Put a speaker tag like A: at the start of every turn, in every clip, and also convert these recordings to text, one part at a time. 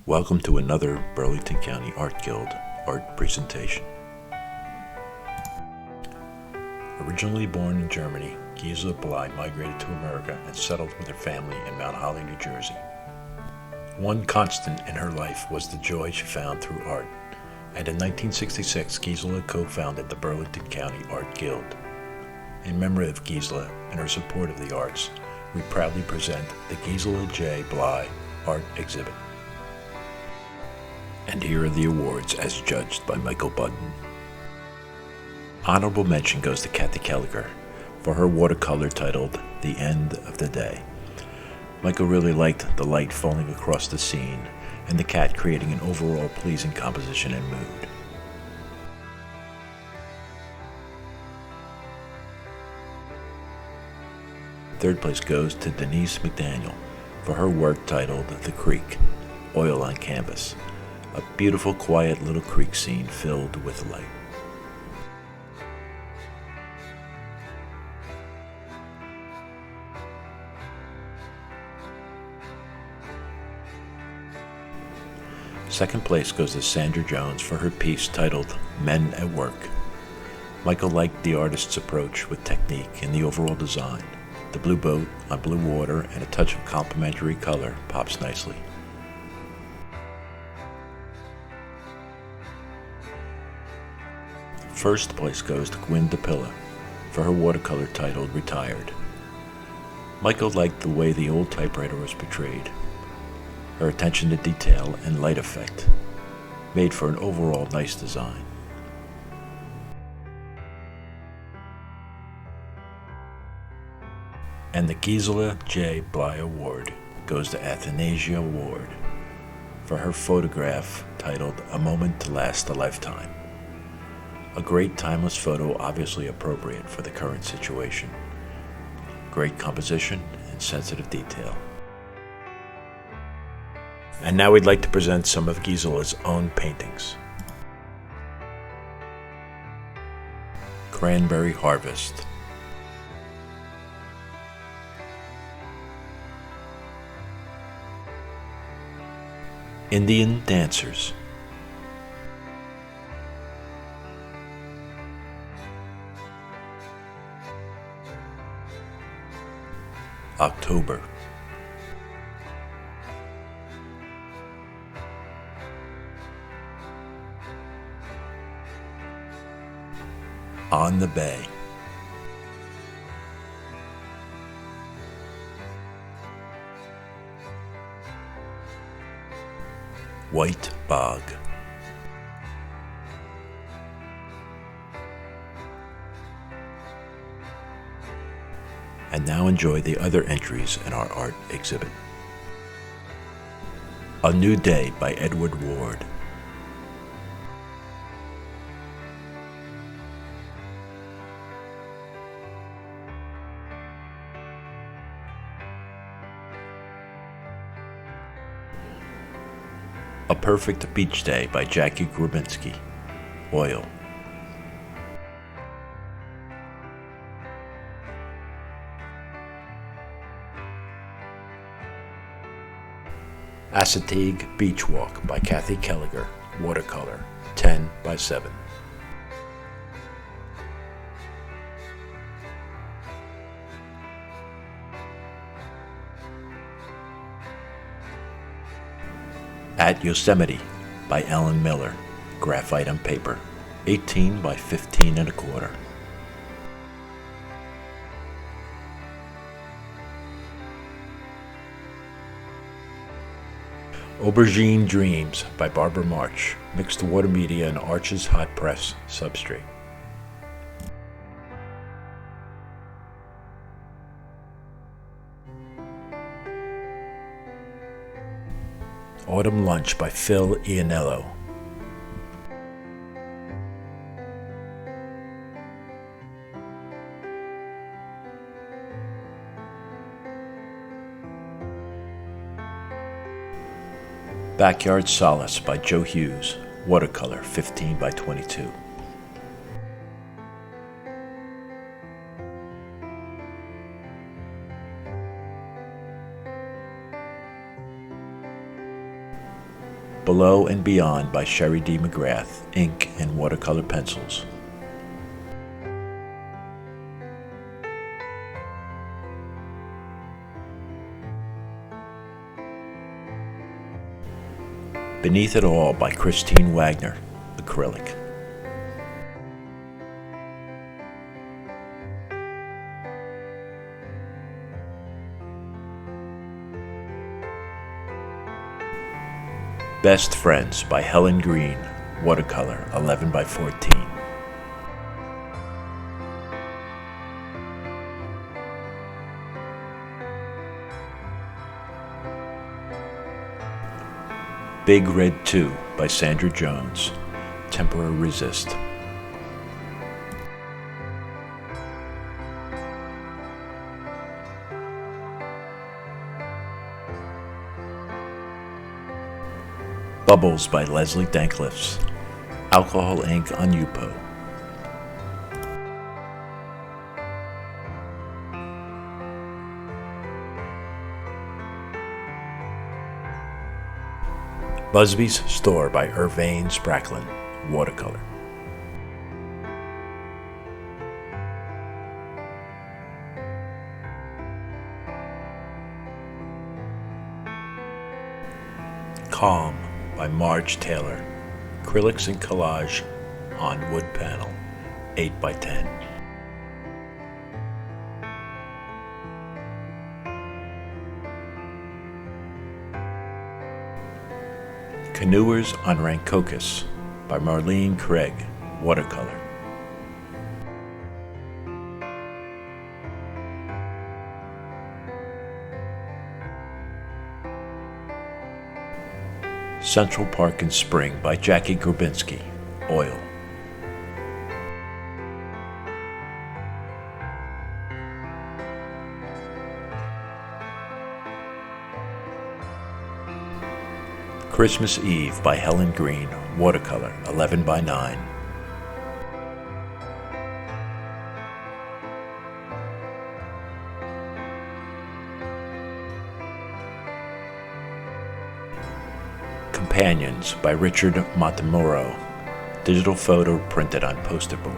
A: Welcome to another Burlington County Art Guild art presentation. Originally born in Germany, Gisela Bly migrated to America and settled with her family in Mount Holly, New Jersey. One constant in her life was the joy she found through art, and in 1966 Gisela co-founded the Burlington County Art Guild. In memory of Gisela and her support of the arts, we proudly present the Gisela J. Bly Art Exhibit. And here are the awards as judged by Michael Budden. Honorable mention goes to Kellagher for her watercolor titled The End of the Day. Michael really liked the light falling across the scene and the cat creating an overall pleasing composition and mood. Third place goes to Denise McDaniel for her work titled The Creek, Oil on Canvas, a beautiful quiet little creek scene filled with light. Second place goes to Sandra Jones for her piece titled Men at Work. Michael liked the artist's approach with technique in the overall design. The blue boat on blue water and a touch of complementary color pops nicely. First place goes to Gwen DePilla for her watercolor titled Retired. Michael liked the way the old typewriter was portrayed. Her attention to detail and light effect made for an overall nice design. And the Gisela J. Bly Award goes to Athanasia Ward for her photograph titled A Moment to Last a Lifetime. A great timeless photo, obviously appropriate for the current situation. Great composition and sensitive detail. And now we'd like to present some of Gisela's own paintings. Cranberry Harvest. Indian Dancers. October. On the Bay. White Bog. And now enjoy the other entries in our art exhibit. A New Day by Edward Ward. A Perfect Beach Day by Jackie Grabinski Oil. Assateague Beach Walk by Kellagher, Watercolor, 10 by 7. At Yosemite by Ellen Miller, graphite on paper, 18 by 15 1/4. Aubergine Dreams by Barbara March, mixed water media and Arches hot press substrate. Autumn Lunch by Phil Ianello. Backyard Solace by Joe Hughes, Watercolor, 15 by 22. Below and Beyond by Sherry D. McGrath, ink and watercolor pencils. Beneath It All by Christine Wagner, acrylic. Best Friends by Helen Green, watercolor, 11 by 14. Big Red 2 by Sandra Jones, tempera resist. Bubbles by Leslie Dankliffs, alcohol ink on Yupo. Busby's Store by Irvain Spracklin, watercolor. Calm by Marge Taylor, acrylics and collage on wood panel, 8 by 10. Canoers on Rancocas by Marlene Craig, watercolor. Central Park in Spring by Jackie Grabinski Oil. Christmas Eve by Helen Green, watercolor, 11 by 9. Companions by Richard Montemuro, digital photo printed on poster board.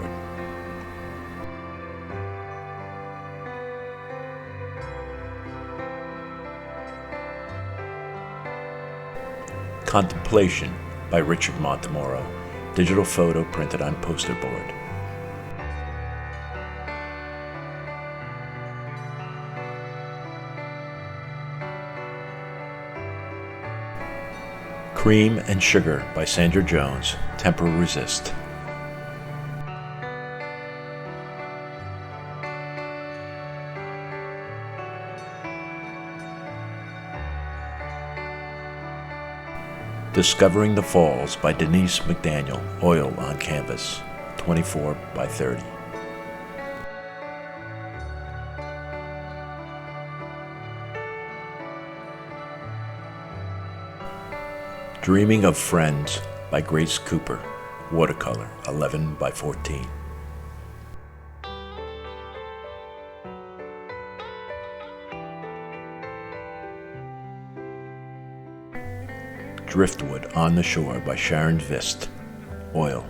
A: Contemplation by Richard Montemuro, digital photo printed on poster board. Cream and Sugar by Sandra Jones, tempera resist. Discovering the Falls by Denise McDaniel, oil on canvas, 24 by 30. Dreaming of Friends by Grace Cooper, watercolor, 11 by 14. Driftwood on the Shore by Sharon Vist, oil.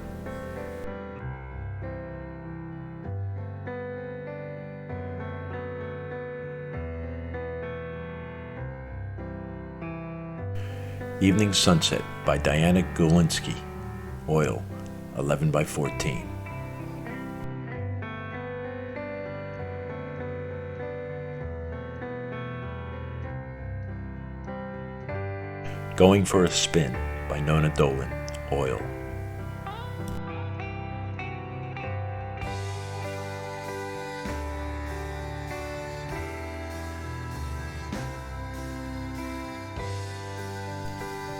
A: Evening Sunset by Diana Gulinski, oil, 11 by 14. Going for a Spin by Nona Dolan, oil.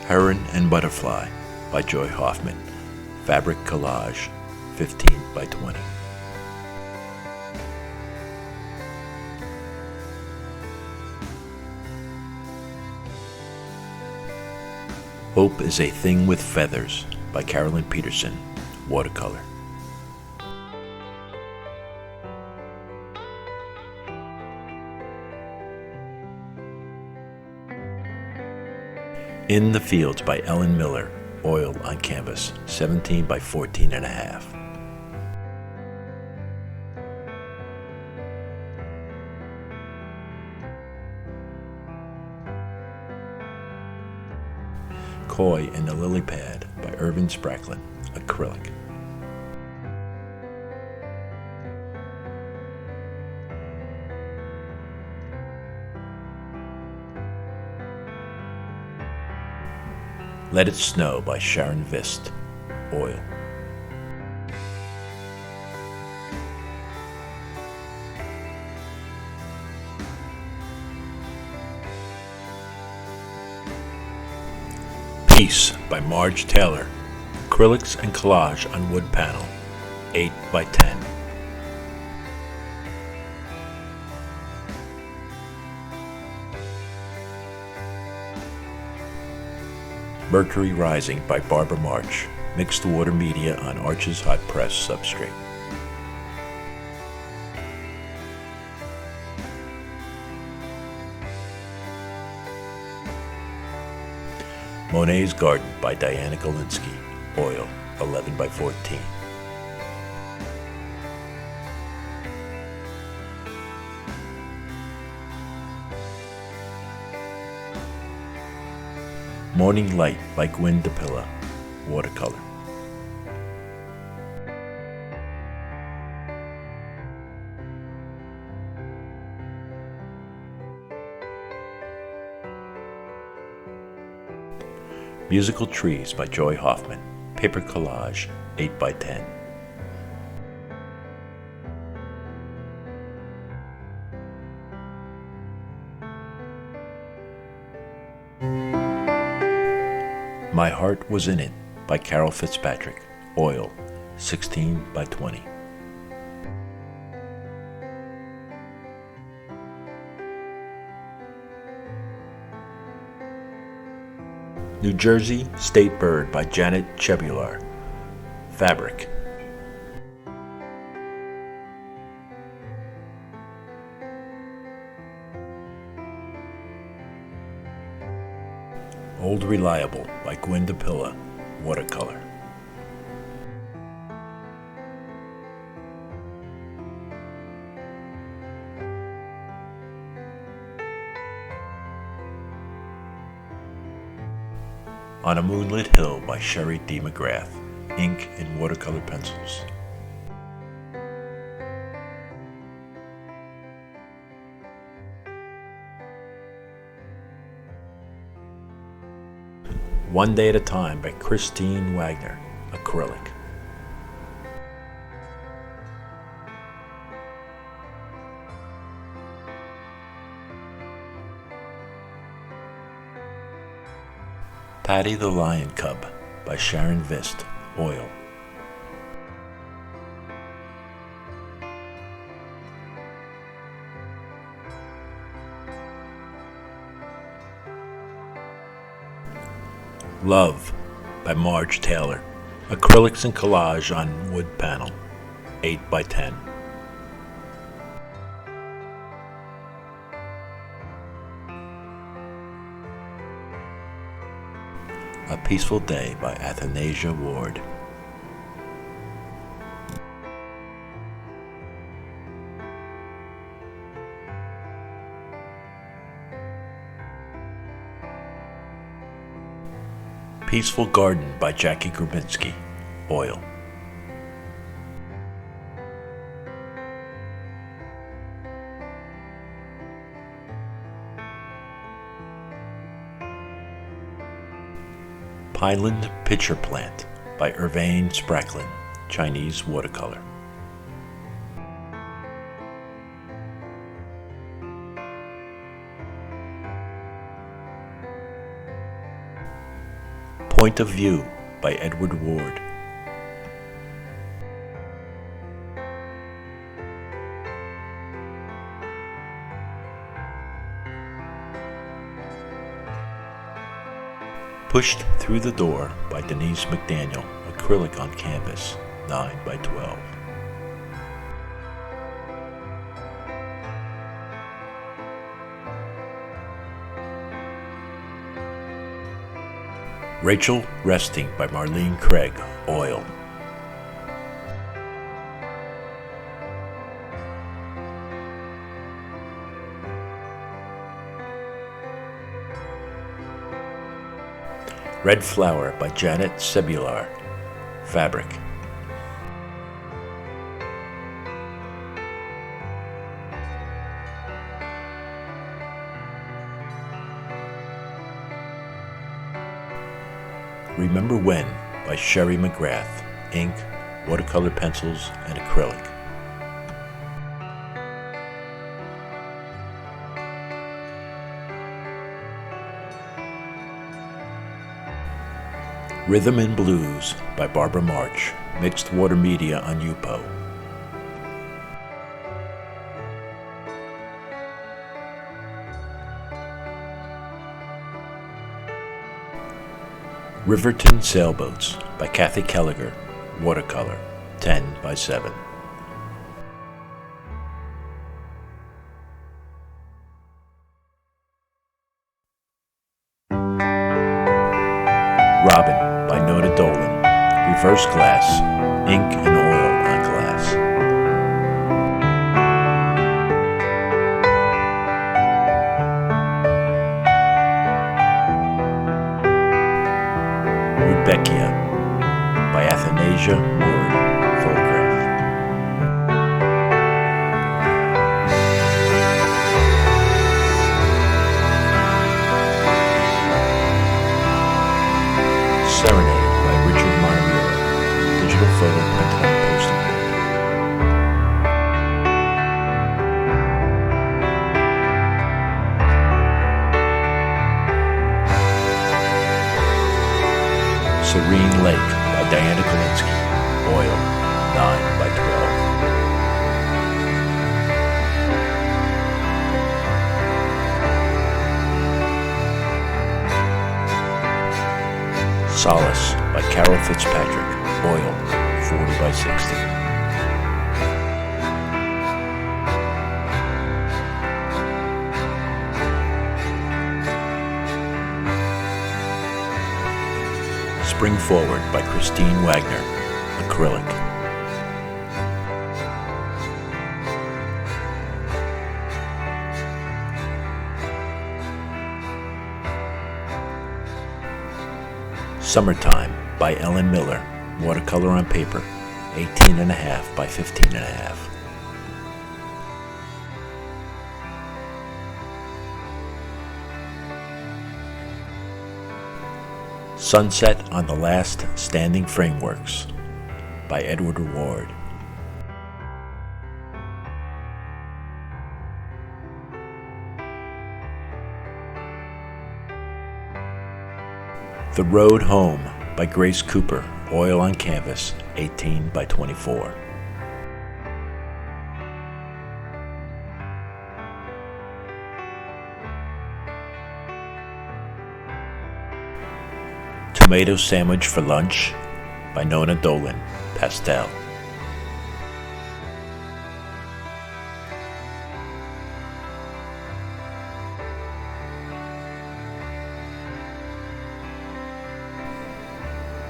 A: Heron and Butterfly by Joy Hoffman, fabric collage, 15 by 20. Hope is a Thing with Feathers by Carolyn Peterson, watercolor. In the Fields by Ellen Miller, oil on canvas, 17 by 14 and a half. Koi in the Lily Pad by Irvin Spracklin, acrylic. Let It Snow by Sharon Vist, oil. Peace by Marge Taylor, acrylics and collage on wood panel, 8 by 10. Mercury Rising by Barbara March, mixed water media on Arch's hot press substrate. Monet's Garden by Diana Galinsky, oil, 11 by 14. Morning Light by Gwen DePilla, watercolor. Musical Trees by Joy Hoffman, paper collage, 8 by 10. My Heart Was in It by Carol Fitzpatrick, oil, 16 by 20. New Jersey State Bird by Janet Chebular, fabric. Old Reliable by Gwen DePilla, watercolor. On a Moonlit Hill by Sherry D. McGrath, ink and watercolor pencils. One Day at a Time by Christine Wagner, acrylic. Patty the Lion Cub by Sharon Vist, oil. Love by Marge Taylor, acrylics and collage on wood panel, 8 by 10. A Peaceful Day by Athanasia Ward. Peaceful Garden by Jackie Grabinski, oil. Pineland Pitcher Plant by Irvin Spracklin, Chinese watercolor. Point of View by Edward Ward. Pushed Through the Door by Denise McDaniel, acrylic on canvas, 9 by 12. Rachel Resting by Marlene Craig, Oil. Red Flower by Janet Cebular, Fabric. Remember When by Sherry McGrath, ink, watercolor pencils, and acrylic. Rhythm and Blues by Barbara March, mixed water media on Yupo. Riverton Sailboats by Kathy Kellagher, watercolor, 10 by 7. Robin by Nona Dolan, reverse glass, ink and oil on glass. Rudbeckia by Athanasia Ward, photograph. Serenade by Richard Montemura, digital photo printed on poster board. Serene Lake by Diana Galinsky, oil, 9 by 12. Solace by Carol Fitzpatrick, oil, 40 by 60. Spring Forward by Christine Wagner, acrylic. Summertime by Ellen Miller, watercolor on paper, 18.5 by 15.5. Sunset on the Last Standing Frameworks by Edward Ward. The Road Home by Grace Cooper, oil on canvas, 18 by 24. Tomato Sandwich for Lunch by Nona Dolan, pastel.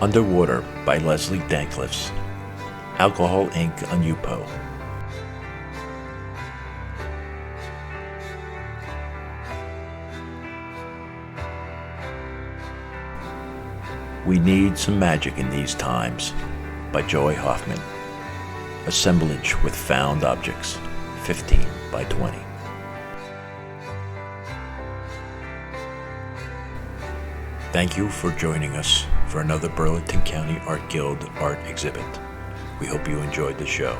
A: Underwater by Leslie Dancliffs, alcohol ink on Yupo. We Need Some Magic in These Times by Joy Hoffman, assemblage with found objects, 15 by 20. Thank you for joining us for another Burlington County Art Guild art exhibit. We hope you enjoyed the show.